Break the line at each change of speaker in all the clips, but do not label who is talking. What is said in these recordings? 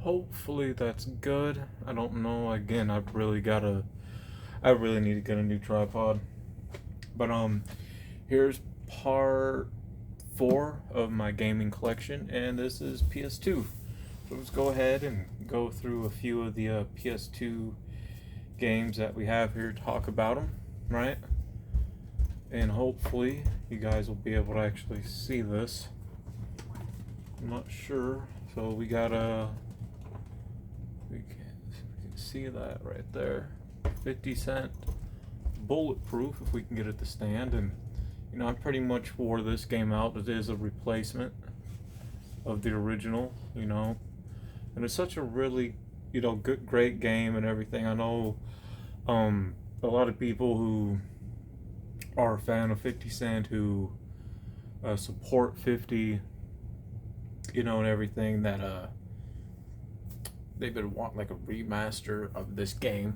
Hopefully that's good. I don't know. Again, I really need to get a new tripod. But here's part 4 of my gaming collection, and this is PS2. So let's go ahead and go through a few of the PS2 games that we have here, talk about them, right? And hopefully you guys will be able to actually see this. I'm not sure. So we got we can see that right there. 50 cent bulletproof, if we can get it to stand. And I pretty much wore this game out. It is a replacement of the original, and it's such a really good, great game and everything. I know a lot of people who are a fan of 50 Cent, who support 50, and everything, that they've been wanting like a remaster of this game,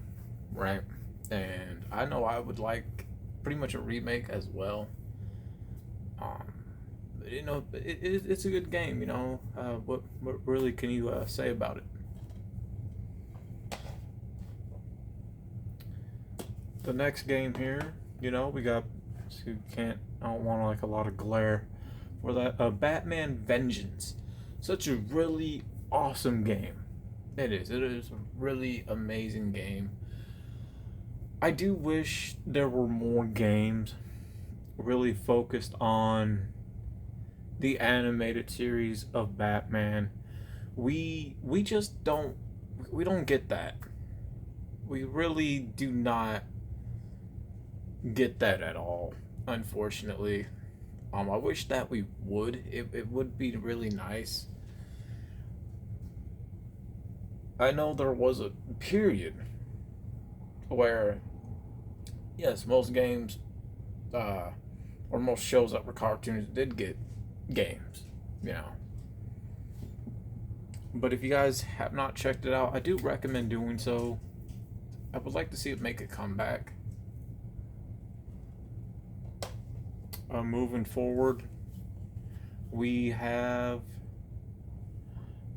right? And I know I would like pretty much a remake as well. It's a good game. What really can you say about it? The next game here, we got. So I don't want like a lot of glare for that. Batman Vengeance, such a really awesome game. It is. It is a really amazing game. I do wish there were more games really focused on the animated series of Batman. We just don't get that. We really do not get that at all, unfortunately. I wish that we would. It would be really nice. I know there was a period where, yes, most games, or most shows that were cartoons did get games, But if you guys have not checked it out, I do recommend doing so. I would like to see it make a comeback. Moving forward, we have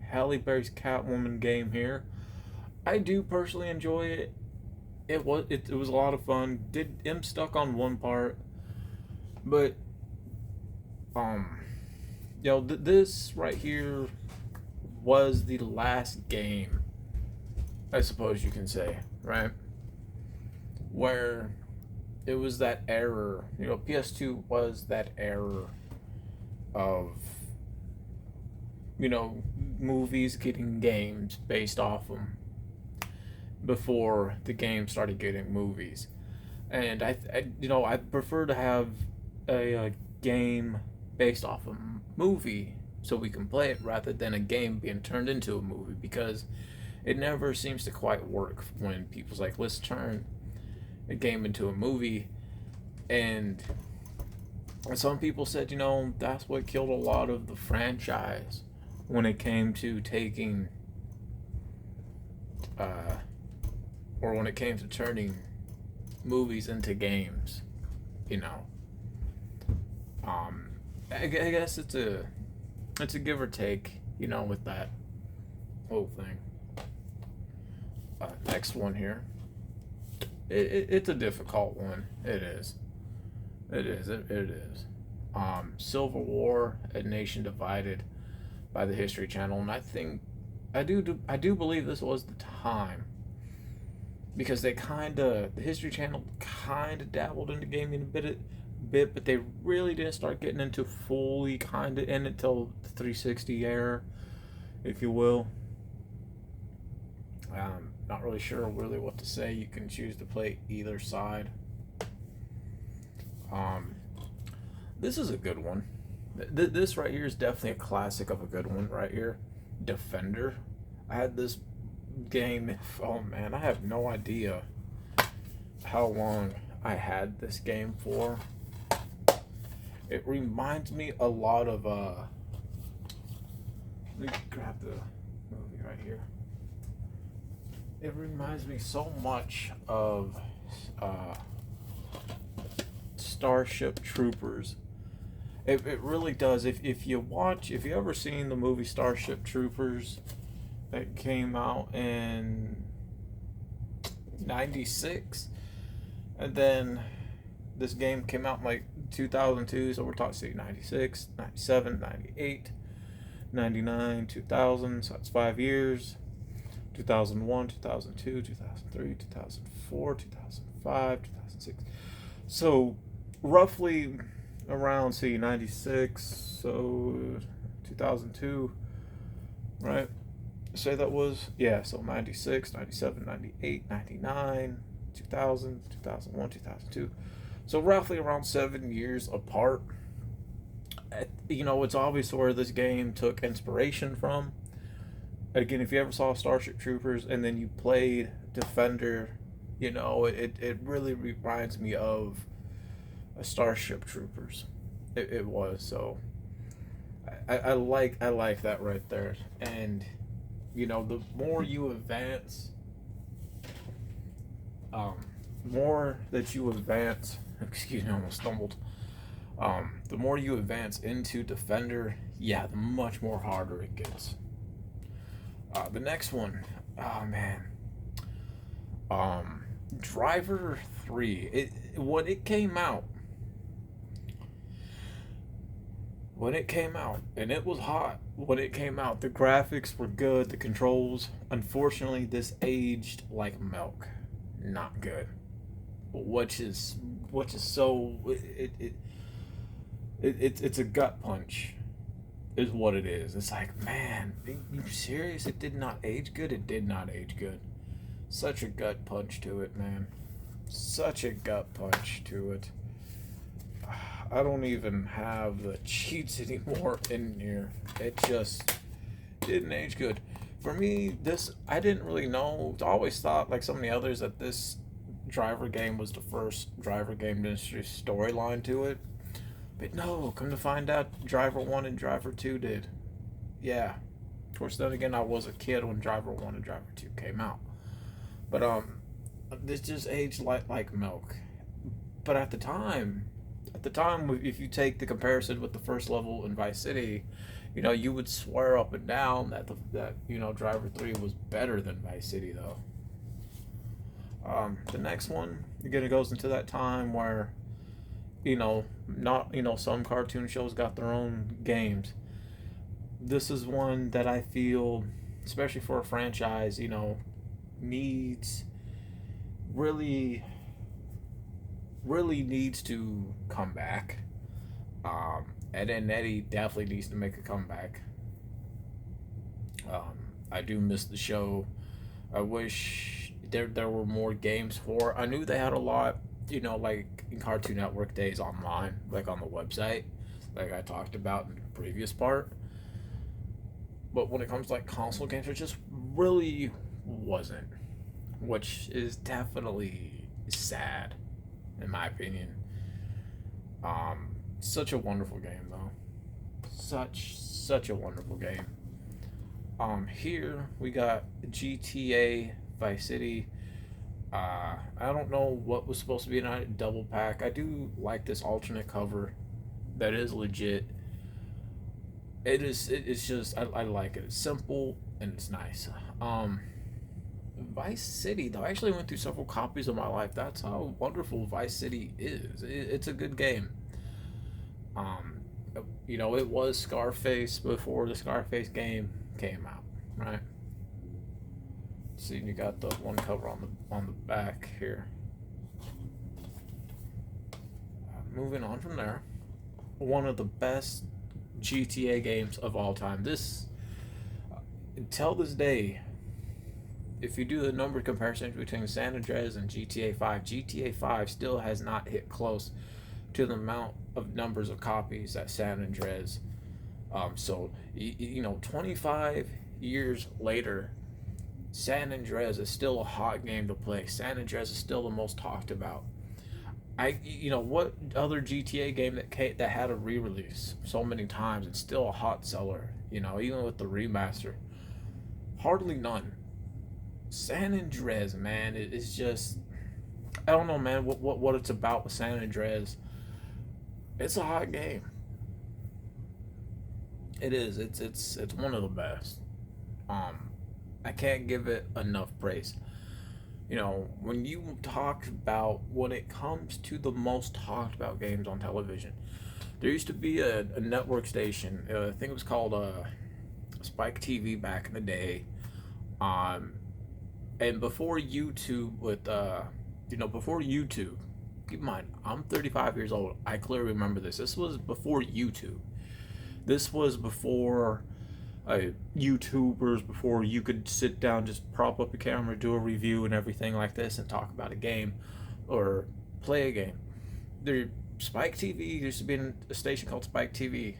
Halle Berry's Catwoman game here. I do personally enjoy it. It was a lot of fun. I'm stuck on one part, but this right here was the last game, I suppose you can say, right? Where it was that error. PS2 was that error of, movies getting games based off them before the game started getting movies. And I prefer to have a game based off a movie so we can play it, rather than a game being turned into a movie, because it never seems to quite work when people's like, let's turn a game into a movie. And some people said, that's what killed a lot of the franchise when it came to taking or when it came to turning movies into games. I guess it's a give or take, with that whole thing. Next one here. It's a difficult one. It is. It is. Civil War: A Nation Divided by the History Channel, and I do believe this was the time, because the History Channel kinda dabbled into gaming a bit, but they really didn't start getting into fully kinda in it till the 360 era, if you will. Not really sure really what to say. You can choose to play either side. This is a good one. This right here is definitely a classic of a good one right here. Defender. I had this game. Oh man, I have no idea how long I had this game for. It reminds me a lot of let me grab the movie right here. It reminds me so much of Starship Troopers. It really does. If you ever seen the movie Starship Troopers, that came out in 96, and then this game came out in like 2002, so we're talking say 96, 97, 98, 99, 2000, so that's 5 years. 2001, 2002, 2003, 2004, 2005, 2006. So roughly around say 96, so 2002, right? Say that was, yeah, so 96, 97, 98, 99, 2000, 2001, 2002. So roughly around 7 years apart. It's obvious where this game took inspiration from. Again, if you ever saw Starship Troopers and then you played Defender, it really reminds me of a Starship Troopers. It was. So I like that right there. And the more you advance, more that you advance, excuse me, I almost stumbled. The more you advance into Defender, yeah, the much more harder it gets. The next one, oh man, Driver 3. When it came out, and it was hot when it came out. The graphics were good, the controls. Unfortunately, this aged like milk, not good. Which is so it's a gut punch, is what it is. It's like, man, are you serious? It did not age good. It did not age good. Such a gut punch to it, man. Such a gut punch to it. I don't even have the cheats anymore in here. It just didn't age good. For me, I didn't really know. I always thought, like so many others, that this driver game was the first driver game industry storyline to it. But no, come to find out, Driver 1 and Driver 2 did. Yeah. Of course, then again, I was a kid when Driver 1 and Driver 2 came out. But this just aged like milk. But at the time, if you take the comparison with the first level in Vice City, you would swear up and down that Driver 3 was better than Vice City, though. The next one, again, it goes into that time where, some cartoon shows got their own games. This is one that I feel, especially for a franchise, needs really needs to come back. Ed and Eddie definitely needs to make a comeback. I do miss the show. I wish there were more games for it. I knew they had a lot, like in Cartoon Network days online, like on the website, like I talked about in the previous part. But when it comes to like console games, it just really wasn't, which is definitely sad, in my opinion. Such a wonderful game, though. Such a wonderful game. Here we got GTA Vice City. I don't know what was supposed to be in a double pack. I do like this alternate cover. That is legit. It's just I like it. It's simple and it's nice. Vice City, though, I actually went through several copies of my life. That's how wonderful Vice City is. It's a good game. It was Scarface before the Scarface game came out, right? See, you got the one cover on the back here. Moving on from there, one of the best GTA games of all time. This, until this day, if you do the number comparison between San Andreas and GTA 5, GTA 5 still has not hit close to the amount of numbers of copies that San Andreas sold. 25 years later, San Andreas is still a hot game to play. San Andreas is still the most talked about. What other GTA game that had a re-release so many times and still a hot seller? Even with the remaster, hardly none. San Andreas, man, it's just, I don't know, man, what it's about with San Andreas. It's a hot game. It is. It's one of the best. can't give it enough praise. You know, when you talk about when it comes to the most talked about games on television, there used to be a network station. I think it was called Spike TV back in the day. Um, and before YouTube, before YouTube, keep in mind, I'm 35 years old. I clearly remember this. This was before YouTube. This was before YouTubers, before you could sit down, just prop up your camera, do a review and everything like this, and talk about a game or play a game. There, Spike TV used to be a station called Spike TV.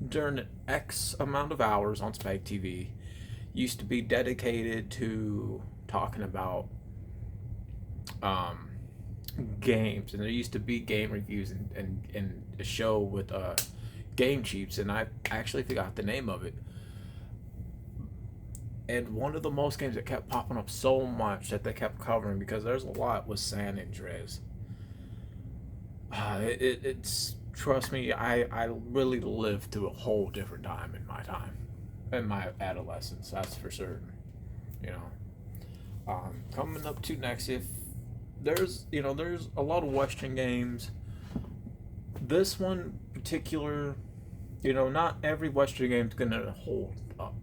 During X amount of hours on Spike TV, used to be dedicated to talking about games, and there used to be game reviews and a show with Game Cheats, and I actually forgot the name of it. And one of the most games that kept popping up so much that they kept covering, because there's a lot, was San Andreas. It's trust me, I really lived through a whole different time in my adolescence. That's for certain. You know, coming up to next, if there's a lot of Western games. This one particular, not every Western game's gonna hold up.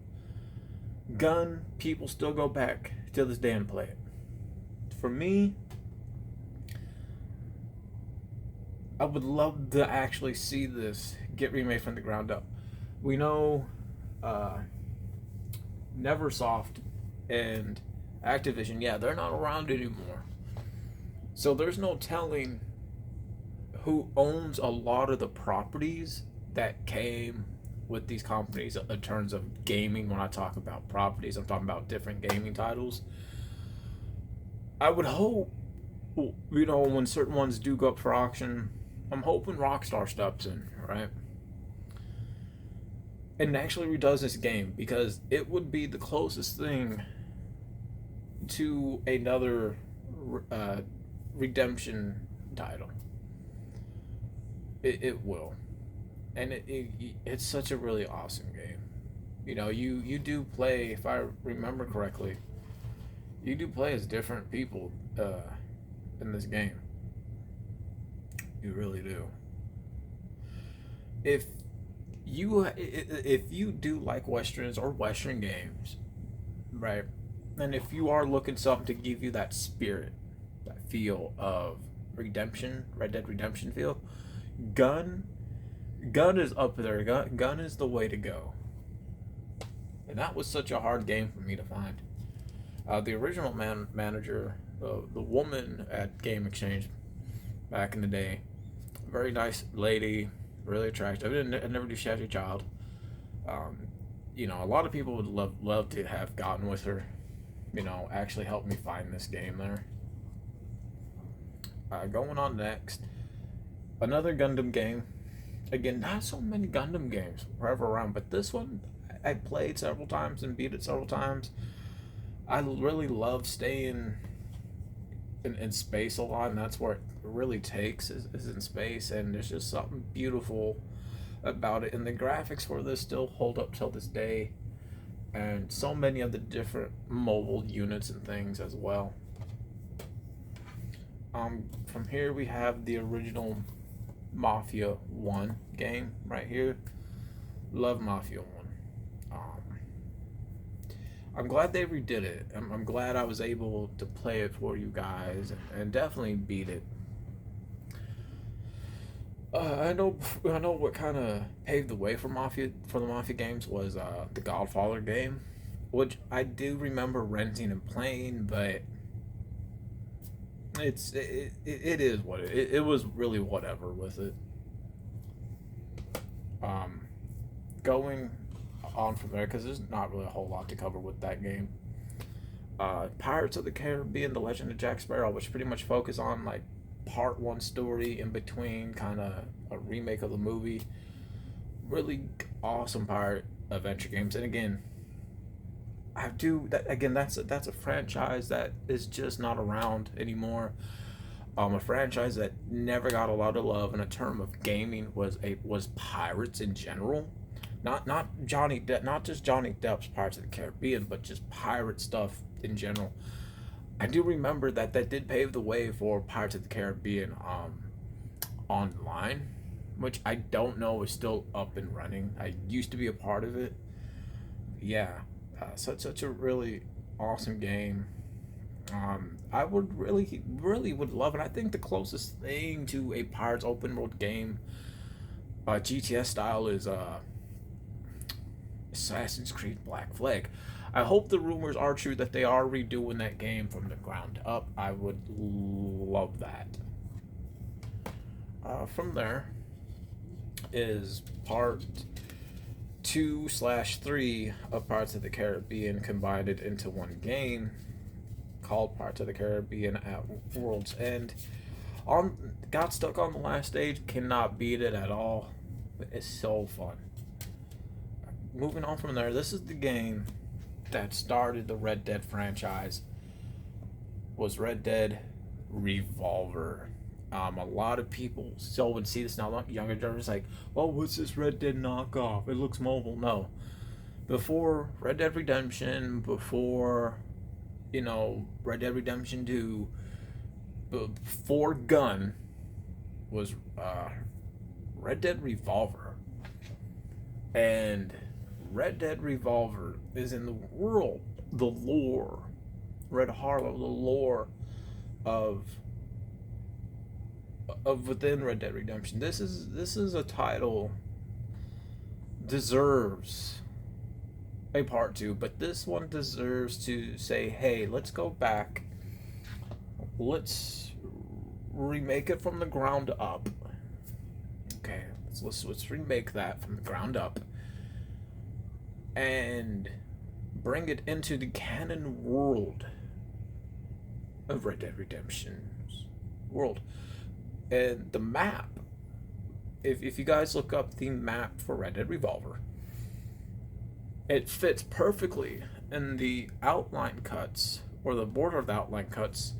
Gun, people still go back to this day and play it. For me, I would love to actually see this get remade from the ground up. We know Neversoft and Activision, yeah, they're not around anymore. So there's no telling who owns a lot of the properties that came with these companies in terms of gaming. When I talk about properties, I'm talking about different gaming titles. I would hope, when certain ones do go up for auction, I'm hoping Rockstar steps in, right? And actually redoes this game, because it would be the closest thing to another redemption title. It will. And it's such a really awesome game. You do play, if I remember correctly, you do play as different people in this game. You really do. If you do like westerns or Western games, right, and if you are looking something to give you that spirit, that feel of redemption, Red Dead Redemption feel, Gun is up there. Gun is the way to go. And that was such a hard game for me to find. The original manager, the woman at Game Exchange back in the day, very nice lady, really attractive. I never do shabby child. A lot of people would love to have gotten with her. Actually helped me find this game there. Going on next, another Gundam game. Again, not so many Gundam games were ever around, but this one I played several times and beat it several times. I really love staying in space a lot, and that's where it really takes is in space, and there's just something beautiful about it, and the graphics for this still hold up till this day, and so many of the different mobile units and things as well. From here we have the original Mafia 1 game right here. Love Mafia 1. I'm glad they redid it. I'm glad I was able to play it for you guys and definitely beat it. I know what kind of paved the way for the Mafia games was the Godfather game, which I do remember renting and playing, but it is what it was really whatever with it. Going on from there, because there's not really a whole lot to cover with that game. Pirates of the Caribbean: The Legend of Jack Sparrow, which pretty much focus on like part one story in between, kind of a remake of the movie. Really awesome pirate adventure games, and again, that's a franchise that is just not around anymore. A franchise that never got a lot of love in a term of gaming was Pirates in general. not Johnny Depp, not just Johnny Depp's Pirates of the Caribbean, but just pirate stuff in general. I do remember that that did pave the way for Pirates of the Caribbean online, which I don't know is still up and running. I used to be a part of it. Yeah, such a really awesome game. I would really would love it. I think the closest thing to a Pirates open world game, GTS style, is Assassin's Creed Black Flag. I hope the rumors are true that they are redoing that game from the ground up. I would love that. From there is part 2/3 of Pirates of the Caribbean combined it into one game called Pirates of the Caribbean at World's End. Got stuck on the last stage, cannot beat it at all. It's so fun. Moving on from there, this is the game that started the Red Dead franchise. Was Red Dead Revolver. A lot of people still would see this now. Younger generators like, oh, what's this Red Dead knockoff? It looks mobile. No, before Red Dead Redemption, before Red Dead Redemption 2, before Gun was Red Dead Revolver, and Red Dead Revolver is in the world, the lore, Red Harlow, the lore of within Red Dead Redemption. This is a title deserves a part 2, but this one deserves to say, hey, let's go back, let's remake it from the ground up. Okay, let's remake that from the ground up and bring it into the canon world of Red Dead Redemption's world. And the map, if you guys look up the map for Red Dead Revolver, it fits perfectly in the outline cuts, or the border of the outline cuts,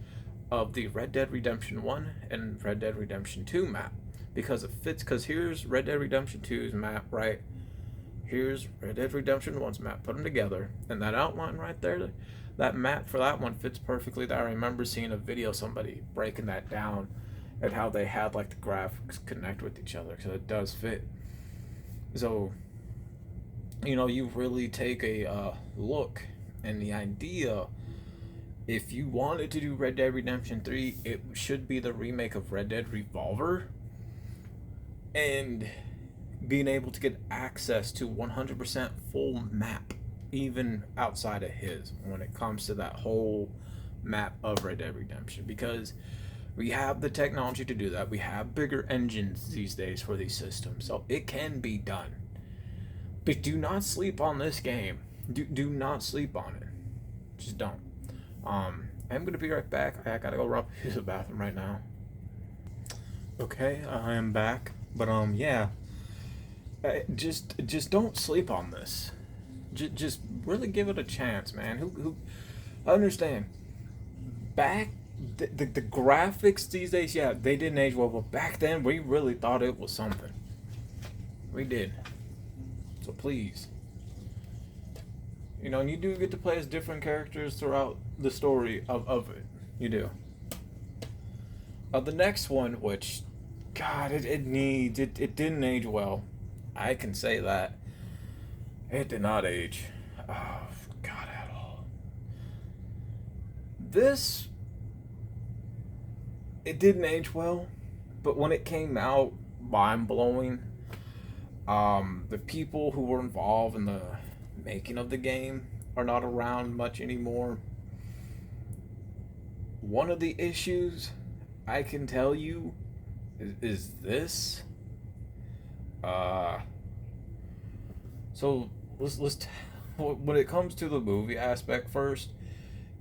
of the Red Dead Redemption 1 and Red Dead Redemption 2 map. Because it fits, because here's Red Dead Redemption 2's map, right? Here's Red Dead Redemption 1's map. Put them together, and that outline right there, that map for that one fits perfectly there. I remember seeing a video, somebody breaking that down, and how they had like the graphics connect with each other, because it does fit. So, you really take a look, and the idea, if you wanted to do Red Dead Redemption 3, it should be the remake of Red Dead Revolver, and being able to get access to 100% full map, even outside of his, when it comes to that whole map of Red Dead Redemption, because we have the technology to do that. We have bigger engines these days for these systems, so it can be done. But do not sleep on this game. Do not sleep on it. Just don't. I'm gonna be right back. I gotta go use the bathroom right now. Okay, I am back. But yeah, just don't sleep on this. Just really give it a chance, man. Who I understand. Back the graphics these days, yeah, they didn't age well, but back then we really thought it was something. We did. So please, and you do get to play as different characters throughout the story of it. You do. The next one, which, God, it didn't age well. I can say that. It did not age. Oh, God, at all. This, it didn't age well, but when it came out, mind blowing. The people who were involved in the making of the game are not around much anymore. One of the issues I can tell you is this. So when it comes to the movie aspect first,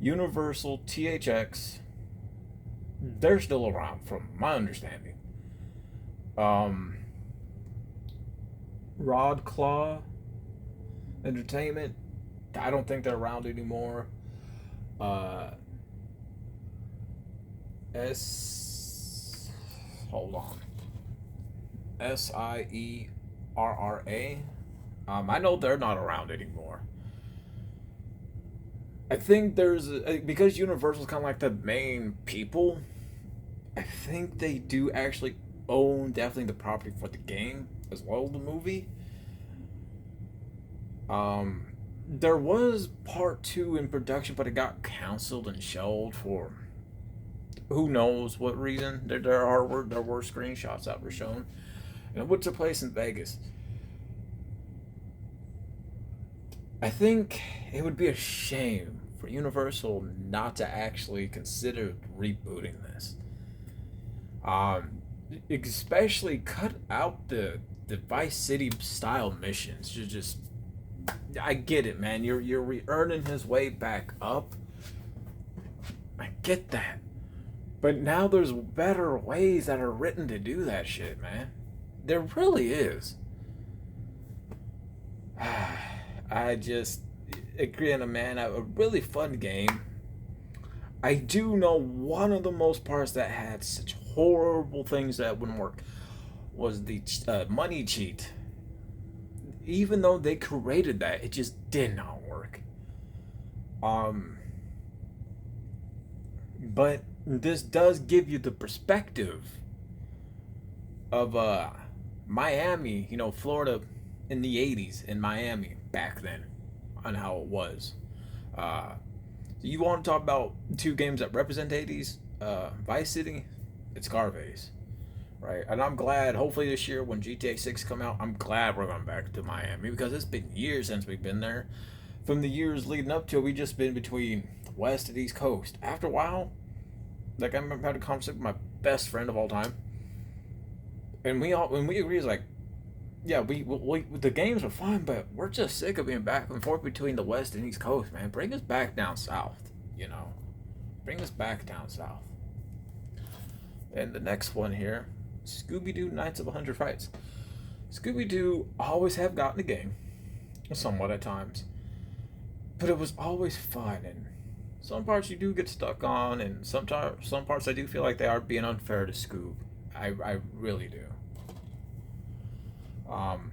Universal, THX, they're still around from my understanding. Rod Claw Entertainment, I don't think they're around anymore. Hold on. SIERRA, I know they're not around anymore. I think because Universal's kind of like the main people. I think they do actually own definitely the property for the game as well as the movie. There was part two in production, but it got canceled and shelved for who knows what reason. There were screenshots that were shown, and it took place in Vegas. I think it would be a shame for Universal not to actually consider rebooting this. Um, Especially cut out the Vice City style missions. You just, I get it, man. You're earning his way back up. I get that, but now there's better ways that are written to do that shit, man. There really is. I just, again, man, a really fun game. I do know one of the most parts that had such horrible things that wouldn't work was the money cheat. Even though they created that, it just did not work. Um, but this does give you the perspective of Miami, Florida in the 80s in Miami back then on how it was. Uh, you want to talk about two games that represent 80s? Vice City, it's Scarface, right? And I'm glad, hopefully this year when GTA 6 come out, I'm glad we're going back to Miami because it's been years since we've been there. From the years leading up to it, we just been between West and East Coast. After a while, like I remember having a conversation with my best friend of all time, and when we agree, it's like, yeah, we the games are fun, but we're just sick of being back and forth between the West and East Coast, man. Bring us back down south, you know. Bring us back down south. And the next one here, Scooby-Doo Nights of 100 Frights. Scooby-Doo always have gotten the game, somewhat at times, but it was always fun, and some parts you do get stuck on, and sometimes some parts I do feel like they are being unfair to Scoob. I really do. Um,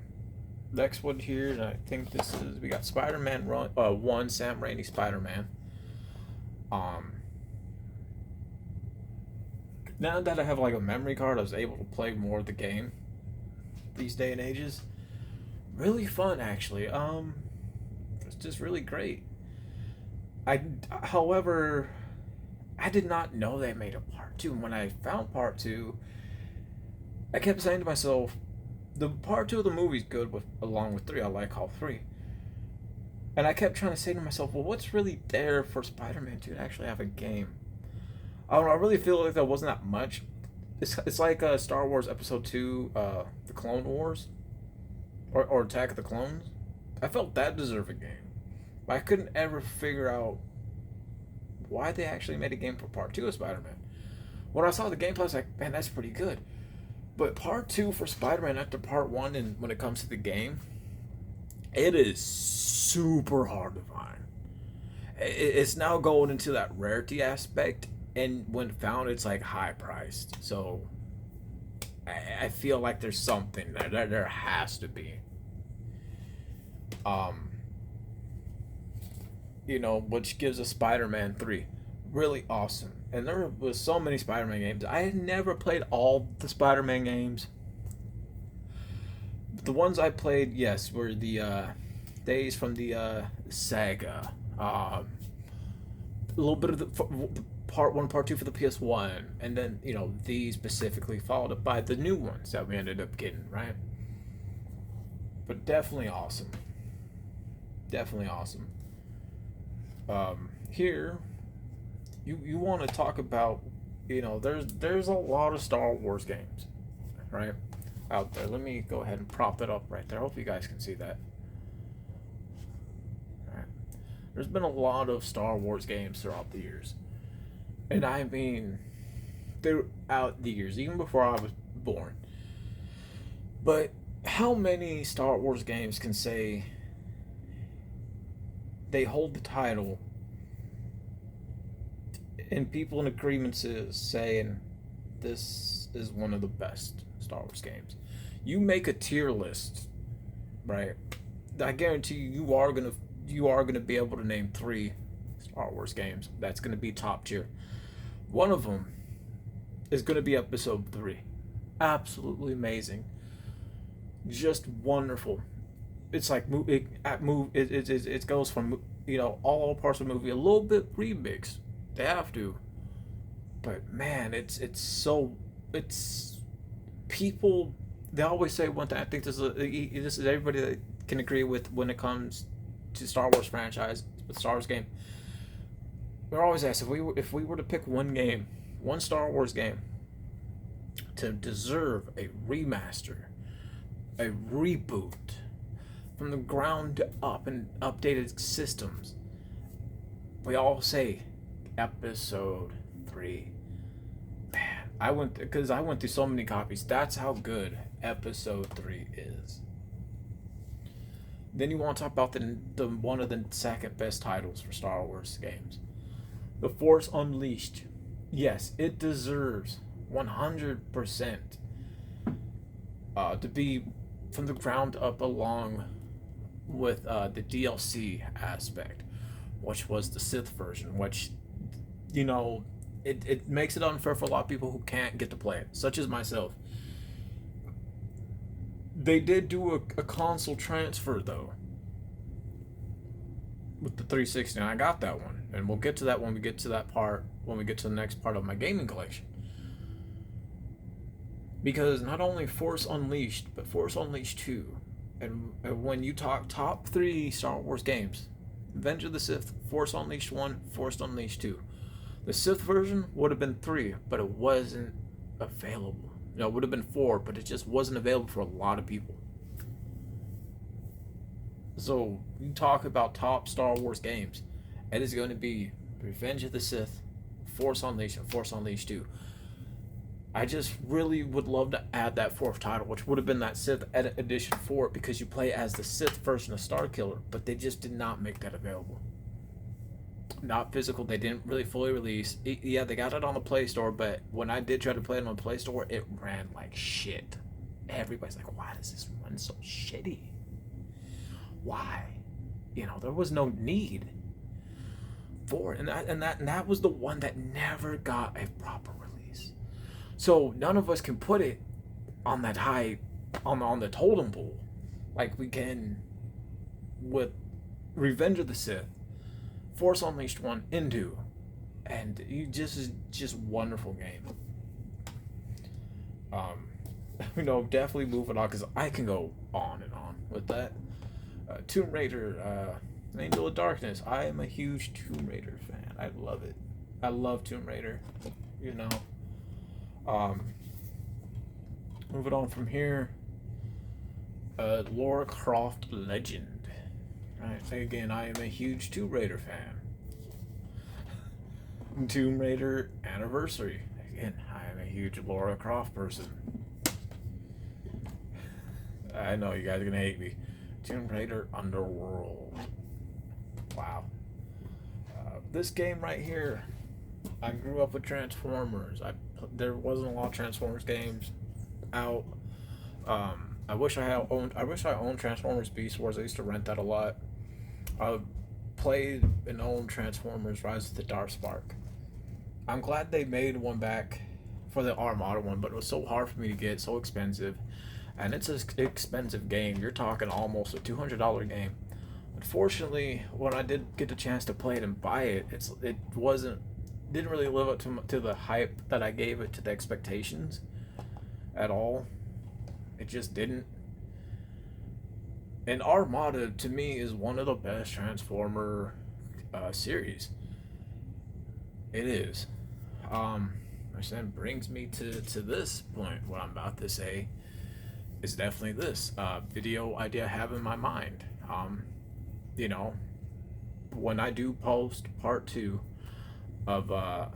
Next one here, and I think this is we got Spider-Man 1, Sam Raimi Spider-Man. Um, Now that I have like a memory card, I was able to play more of the game these day and ages. Really fun, actually. It's just really great. However, I did not know they made a part two. And when I found part two, I kept saying to myself, the part two of the movie's good with along with three. I like all three. And I kept trying to say to myself, well, what's really there for Spider-Man 2 to actually have a game? I don't know, I really feel like there wasn't that much. It's like Star Wars Episode 2, The Clone Wars, or Attack of the Clones. I felt that deserved a game. But I couldn't ever figure out why they actually made a game for part two of Spider-Man. When I saw the gameplay, I was like, man, that's pretty good. But part two for Spider-Man after part one, and when it comes to the game, it is super hard to find. It's now going into that rarity aspect, and when found, it's like high priced. So I feel like there's something there. There has to be. Which gives us Spider-Man 3. Really awesome. And there was so many Spider-Man games. I had never played all the Spider-Man games. The ones I played, yes, were the days from the Sega. A little bit of the part one, part two for the PS1. And then, these specifically followed up by the new ones that we ended up getting, right? But definitely awesome. Definitely awesome. Here, you want to talk about, there's a lot of Star Wars games, right, out there. Let me go ahead and prop it up right there. I hope you guys can see that. All right. There's been a lot of Star Wars games throughout the years, and I mean, throughout the years, even before I was born. But how many Star Wars games can say they hold the title and people in agreement is saying this is one of the best Star Wars games? You make a tier list, right? I guarantee you are gonna be able to name 3 Star Wars games that's gonna be top tier. One of them is gonna be Episode 3. Absolutely amazing, just wonderful. It's like it goes from all parts of the movie a little bit remixed. They have to, but man, it's people. They always say one thing. I think this is everybody that can agree with when it comes to Star Wars franchise with Star Wars game. We're always asked if we were to pick one Star Wars game to deserve a remaster, a reboot from the ground up and updated systems. We all say Episode 3. Man, I went through so many copies. That's how good Episode 3 is. Then you want to talk about the one of the second best titles for Star Wars games, The Force Unleashed. Yes, it deserves 100% to be from the ground up, along with the DLC aspect, which was the Sith version, which it makes it unfair for a lot of people who can't get to play it, such as myself. They did do a console transfer though with the 360, and I got that one, and we'll get to that when we get to the next part of my gaming collection. Because not only Force Unleashed, but Force Unleashed 2, and when you talk top 3 Star Wars games, Revenge of the Sith, Force Unleashed 1, Force Unleashed 2. The Sith version would have been 3, but it wasn't available. It would have been 4, but it just wasn't available for a lot of people. So, you talk about top Star Wars games, it is going to be Revenge of the Sith, Force Unleashed, and Force Unleashed 2. I just really would love to add that 4th title, which would have been that Sith Edit Edition 4, because you play as the Sith version of Starkiller, but they just did not make that available. Not physical, they didn't really fully release. Yeah, they got it on the Play Store, but when I did try to play it on the Play Store, it ran like shit. Everybody's like, why does this run so shitty? Why? There was no need for it. And that was the one that never got a proper release. So none of us can put it on that high, on the totem pole like we can with Revenge of the Sith, Force Unleashed 1 and 2, and just wonderful game. Definitely moving on, because I can go on and on with that. Tomb Raider, Angel of Darkness. I am a huge Tomb Raider fan. I love it. I love Tomb Raider. Moving on from here. Lara Croft Legend. Right, again, I am a huge Tomb Raider fan. Tomb Raider Anniversary. Again, I am a huge Lara Croft person. I know you guys are gonna hate me. Tomb Raider Underworld. Wow. This game right here, I grew up with Transformers. There wasn't a lot of Transformers games out. I wish I owned Transformers Beast Wars. I used to rent that a lot. I played and owned Transformers Rise of the Darkspark. I'm glad they made one back for the Armada one, but it was so hard for me to get, so expensive. And it's an expensive game. You're talking almost a $200 game. Unfortunately, when I did get the chance to play it and buy it, didn't really live up to the hype that I gave it, to the expectations at all. It just didn't. And Armada, to me, is one of the best Transformer series. It is. Which then brings me to this point. What I'm about to say is definitely this video idea I have in my mind. When I do post part 2 of a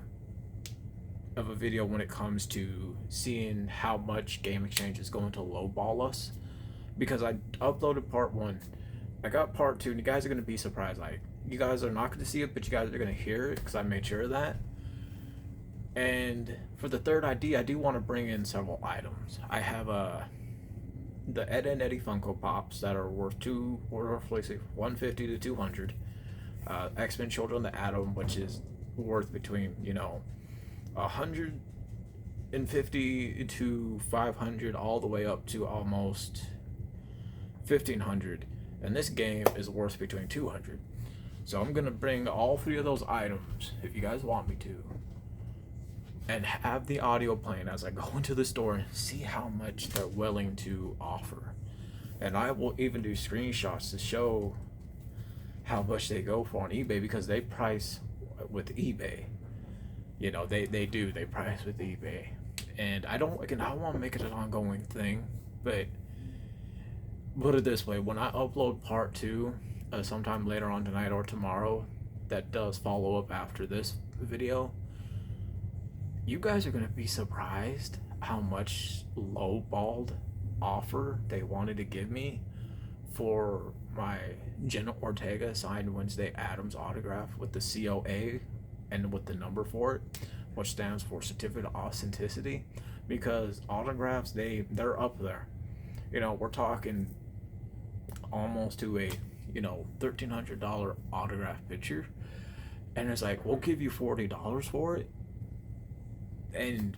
video when it comes to seeing how much Game Exchange is going to lowball us, because I uploaded part 1, I got part 2, and you guys are going to be surprised. Like, you guys are not going to see it, but you guys are going to hear it, because I made sure of that. And for the third ID, I do want to bring in several items. I have the Ed and Eddie Funko Pops that are worth roughly say 150 to 200. X-Men Children of the Atom, which is worth between 150 to 500, all the way up to almost 1500, and this game is worth between 200. So I'm gonna bring all three of those items if you guys want me to, and have the audio playing as I go into the store and see how much they're willing to offer. And I will even do screenshots to show how much they go for on eBay, because they price with eBay. They price with eBay. And I don't want to make it an ongoing thing, but put it this way: when I upload part 2 sometime later on tonight or tomorrow, that does follow up after this video, you guys are going to be surprised how much lowballed offer they wanted to give me for my Jenna Ortega signed Wednesday Addams autograph with the COA and with the number for it, which stands for Certificate of Authenticity, because autographs, they're up there. We're talking almost to a $1,300 autograph picture, and it's like, we'll give you $40 for it. And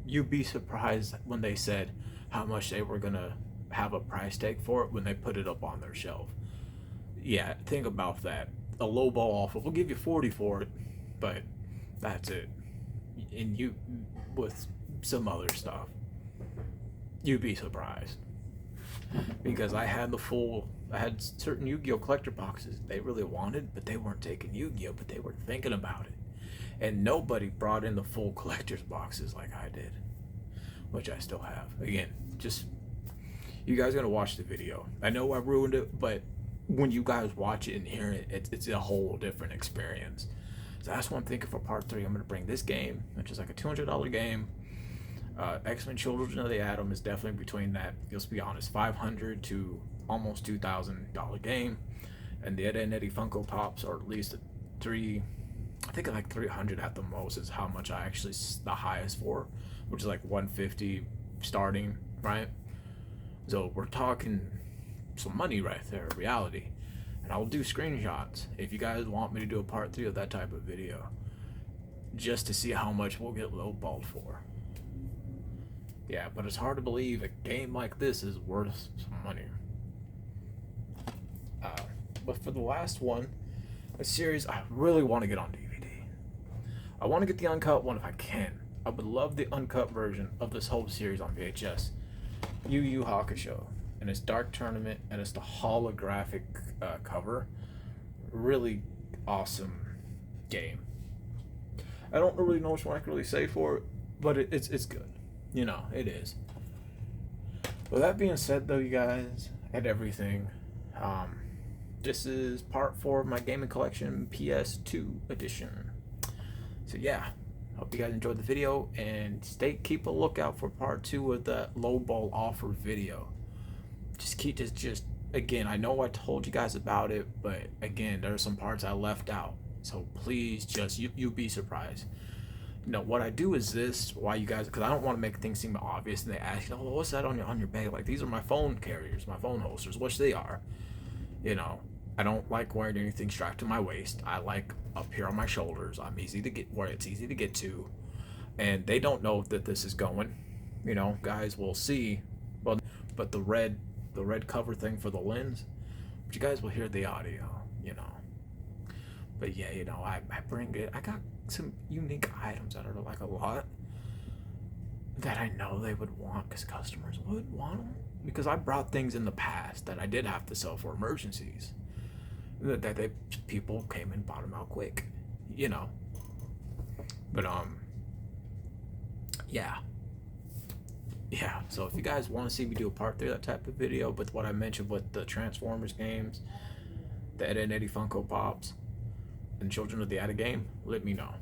you'd be surprised when they said how much they were gonna have a price tag for it when they put it up on their shelf. Yeah, think about that. A low ball offer, we'll give you 40 for it, but that's it. And you, with some other stuff, you'd be surprised, because I had certain Yu-Gi-Oh collector boxes they really wanted, but they weren't taking Yu-Gi-Oh, but they were thinking about it. And nobody brought in the full collector's boxes like I did, which I still have. Again, just, you guys gotta watch the video. I know I ruined it, but when you guys watch it and hear it, it's a whole different experience. So that's what I'm thinking for part 3. I'm gonna bring this game, which is like a $200 game. X-Men Children of the Atom is definitely between that, let's be honest, $500 to almost $2,000 game. And the Ed and Eddie Funko Pops are at least I think like 300 at the most is how much I actually, the highest for, which is like 150 starting, right? So we're talking some money right there, reality. And I'll do screenshots if you guys want me to do a part 3 of that type of video, just to see how much we'll get lowballed for. Yeah, but it's hard to believe a game like this is worth some money. But for the last one, a series I really want to get on DVD. I want to get the uncut one if I can. I would love the uncut version of this whole series on VHS. Yu Yu Hakusho, and it's Dark Tournament, and it's the holographic cover. Really awesome game. I don't really know which one I can really say for it, but it's good. It is. With that being said, though, you guys, and everything, this is part 4 of my gaming collection, PS2 edition. So yeah, hope you guys enjoyed the video, and keep a lookout for part 2 of that lowball offer video. Just again, I know I told you guys about it, but again, there are some parts I left out. So please, just you'll be surprised. What I do is this, why you guys, because I don't want to make things seem obvious, and they ask, oh, what's that on your bag? Like, these are my phone carriers, my phone holsters, which they are. I don't like wearing anything strapped to my waist. I like up here on my shoulders. I'm easy to get, where it's easy to get to, and they don't know that this is going. Guys will see, but the red cover thing for the lens, but you guys will hear the audio. But yeah, I bring it. I got some unique items that are like a lot that I know they would want, because customers would want them, because I brought things in the past that I did have to sell for emergencies that people came and bought them out quick, but yeah, so if you guys want to see me do a part 3 of that type of video with what I mentioned with the Transformers games, the Ed and Eddie Funko Pops, and Children of the Atom game, let me know.